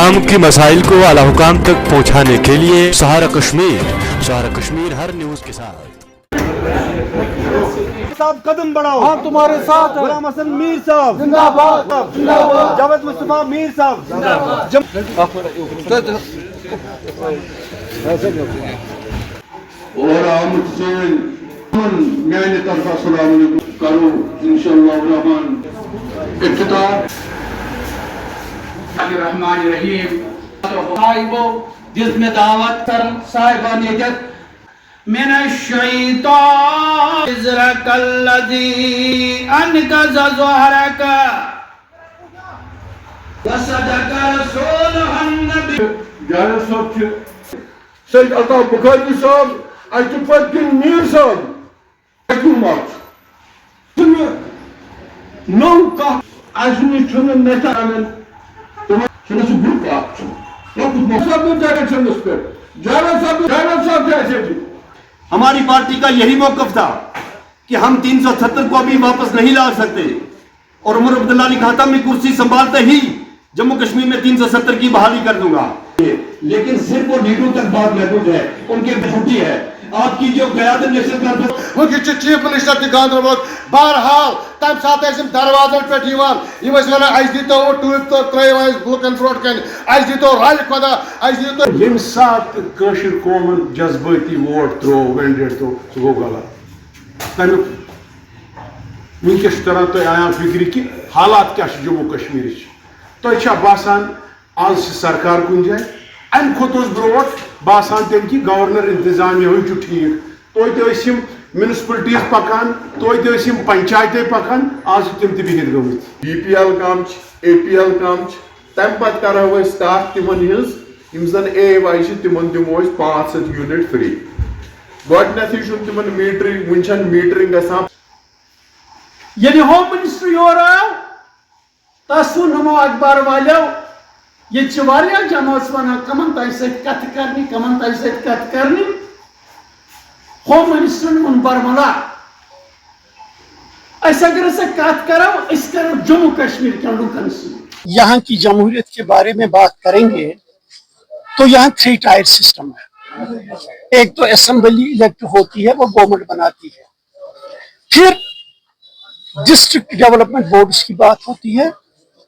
आवाम की मसाइल को आला हुकाम तक पहुँचाने के लिए सहारा कश्मीर हर न्यूज़ के साथ। साहब कदम बढ़ाओ, हम तुम्हारे साथ हैं। गुलाम हसन मीर साहब जिंदाबाद, जिंदाबाद। जावेद मुस्तफा मीर साहब जिंदाबाद। और आमद से मैंने तरफा सलाम करो इंशाअल्लाह रहमान इफ्तिताह रहमान रहीम साहिबो जिसमें दावत कर साहिबान इज्जत मिन शैतान इज़रकल्लज़ी अनकज़ ज़हरका वसदक रसूलुहन नबी जावेद साहब के सैयद अता बुखारी साहब अल्तफत मीर साहब हुकूमत नौ का आजमी छुन नेतान छुन सु ग्रुप आप नो कुछ सब डायरेक्शन उस पर जावेद साहब कैसे जी। हमारी पार्टी का यही मौकफ था कि हम 370 को अभी वापस नहीं ला सकते और उमर अब्दुल्ला अली खातम में कुर्सी संभालते ही जम्मू कश्मीर में 370 की बहाली कर दूंगा। लेकिन सिर्फ वो लीडरों तक बात महदूद है, उनकी छुट्टी है। आपकी जो क़यादत नेशनल कॉन्फ्रेंस चीफ मिनिस्टर तक गांधरबल बहरहाल तम सात दरवाजन पे दीतो टूप तो त्रो लुकन ब्रोट कन दीतो रल खुदा दीतो यम सात कशिर कौमन जज्बाती वोट त्रो मैंडेट तो सह गो गलत तमिक वनकस तरह तुम आया फिक्र कि हालात क्या जम्मू कश्मीर तुम बासान आज सरकार कुन जाए अम खुद ब्रोट बासान तम कि गवर्नर इंतजामिया ठीक तुम म्यूनसिपलिटीज पकान तुम पंचायत पकान आज तम बिहित गमत BPL काम APL काम तम पत करो स्टार्ट तिमन हिज जन AY तिमन दिमो 500 यूनिट फ्री गडनथी तिमन मीटरिंग वुन मीटरिंग गसान ये होम मिनिस्टर योर आयो तसु नमो अखबार वालो ये जमात वन कमन तह कत करनी होम मिनिस्टर उन बरमला अगर कत करो जम्मू कश्मीर के लुकन से यहाँ की जमहूरियत के बारे में बात करेंगे तो यहाँ 3 टायर सिस्टम है। एक तो असेंबली इलेक्ट होती है, वो गवर्नमेंट बनाती है, फिर डिस्ट्रिक्ट डेवलपमेंट बोर्ड्स की बात होती है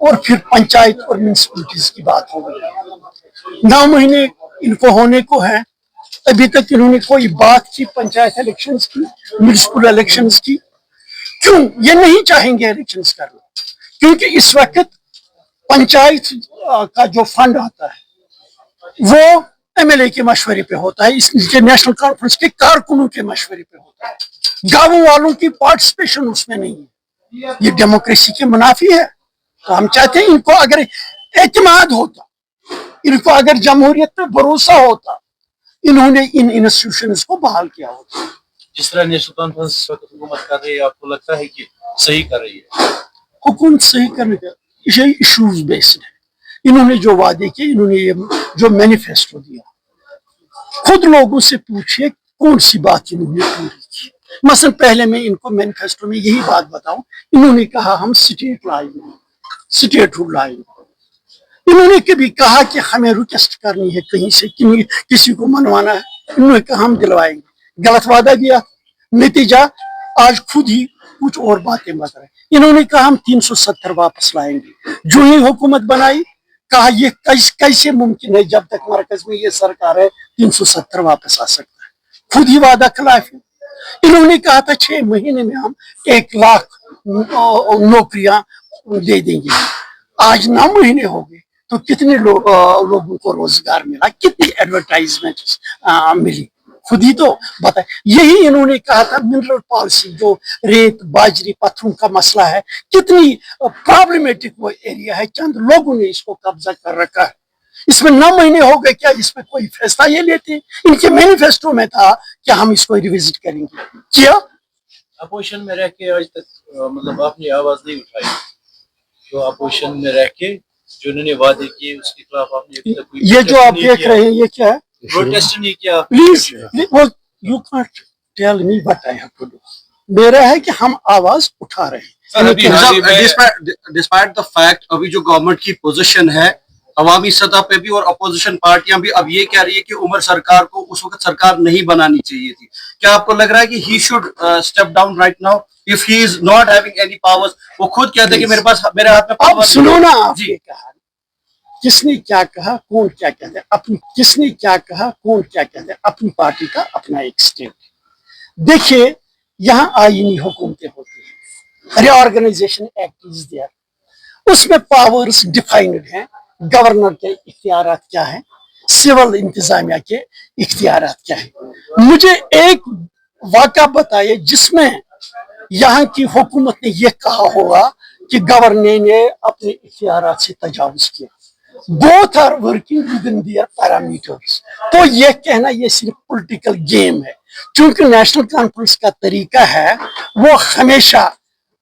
और फिर पंचायत और म्यूनसिपलिटीज की बात होगी। 9 महीने इनको होने को है, अभी तक इन्होंने कोई बात की पंचायत इलेक्शंस की, म्यूनसिपल इलेक्शंस की। क्यों ये नहीं चाहेंगे इलेक्शंस करना? क्योंकि इस वक्त पंचायत का जो फंड आता है वो MLA के मशवरे पे होता है, इसके नेशनल कॉन्फ्रेंस के कारकुनों के मशवरे पे होता है, गांवों वालों की पार्टिसिपेशन उसमें नहीं है। ये डेमोक्रेसी के मुनाफी है। तो हम चाहते हैं इनको अगर एतमाद होता, इनको अगर जमहूरियत पे भरोसा होता, इन्होंने इन इंस्टीट्यूशंस को बहाल किया होता। जिस तरह नेशनल कॉन्फ्रेंस हुकूमत कर रही है, आपको लगता है कि सही कर रही है? हुकूमत सही करने का ये इशूज बेस्ड है। इन्होंने जो वादे किए, इन्होंने ये जो मैनिफेस्टो दिया, खुद लोगों से पूछिए कौन सी बात इन्होंने पूरी की। मसलन पहले मैं इनको मैनिफेस्टो में यही बात बताऊं, इन्होंने कहा हम स्टेट लाएंगे, स्टेटहुड लाएंगे। इन्होंने कभी कहा कि हमें रिक्वेस्ट करनी है कहीं से, किसी को मनवाना है, इन्होंने कहा हम दिलवाएंगे। गलत वादा दिया, नतीजा आज खुद ही कुछ और बातें बता रहे। इन्होंने कहा हम 370 वापस लाएंगे, जो ही हुकूमत बनाई कहा ये कैसे मुमकिन है जब तक मरकज में ये सरकार है 370 वापस आ सकता है। खुद ही वादा खिलाफ है। इन्होंने कहा था 6 महीने में हम 1 लाख नौकरियां दे देंगे। आज 9 महीने हो गए तो कितने लोगों को रोजगार मिला, कितनी एडवर्टाइजमेंट मिली, खुद ही तो बताए। यही इन्होंने कहा था मिनरल पॉलिसी, जो रेत बाजरी पत्थरों का मसला है, कितनी प्रॉब्लमेटिक वो एरिया है, चंद लोगों ने इसको कब्जा कर रखा है। इसमें 9 महीने हो गए, क्या इसमें कोई फैसला ये लेते? इनके मैनिफेस्टो में था कि हम इसको रिविजिट करेंगे, किया? अपोजिशन में रह के आज तक मतलब आपने आवाज नहीं उठाई। जो अपोजिशन में रह के जो उन्होंने वादे किए उसके खिलाफ आपने अभी तक ये जो आप देख रहे हैं ये क्या है? प्रोटेस्ट नहीं किया। Please you can't tell me what I have to do. मेरा है कि हम आवाज उठा रहे हैं। डिस्पाइट द फैक्ट अभी जो गवर्नमेंट की पोजीशन है अवामी सतह पे भी और अपोजिशन पार्टियां भी अब ये कह रही है कि उमर सरकार को उस वक्त सरकार नहीं बनानी चाहिए थी। क्या आपको लग रहा है कि he should step down right now if he is not having any powers? वो खुद कहते हैं कि मेरे हाथ में अब पावर सुनो ना, जी। आपने कहा किसने क्या कहा, कौन क्या कहते हैं, अपनी किसने क्या कहा, कौन क्या कहते हैं, अपनी पार्टी का अपना एक स्टेट। देखिए, यहाँ आईनी हुकूमतें होती हैं, रिऑर्गेनाइजेशन एक्ट इज देयर, उसमें पावर्स डिफाइंड हैं, गवर्नर के इख्तियारात क्या हैं, सिविल इंतजामिया के इख्तियारात क्या हैं। मुझे एक वाक़ा बताइए जिसमें यहाँ की हुकूमत ने यह कहा होगा कि गवर्नर ने अपने इख्तियारात से तजावुज किया। Both are working with in their parameters. तो यह कहना ये सिर्फ पॉलिटिकल गेम है, क्योंकि नेशनल कॉन्फ्रेंस का तरीका है वो हमेशा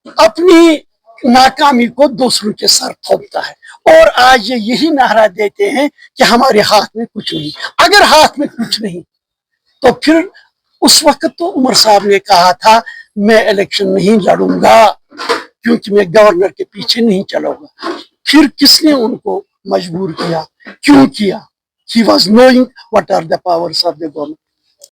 अपनी नाकामी को दूसरों के सर थोपता है, और आज ये यही नारा देते हैं कि हमारे हाथ में कुछ नहीं। अगर हाथ में कुछ नहीं तो फिर उस वक्त तो उमर साहब ने कहा था मैं इलेक्शन नहीं लड़ूंगा क्योंकि मैं गवर्नर के पीछे नहीं चलूंगा। फिर किसने उनको मजबूर किया, क्यों किया? He was knowing what are the powers of the government.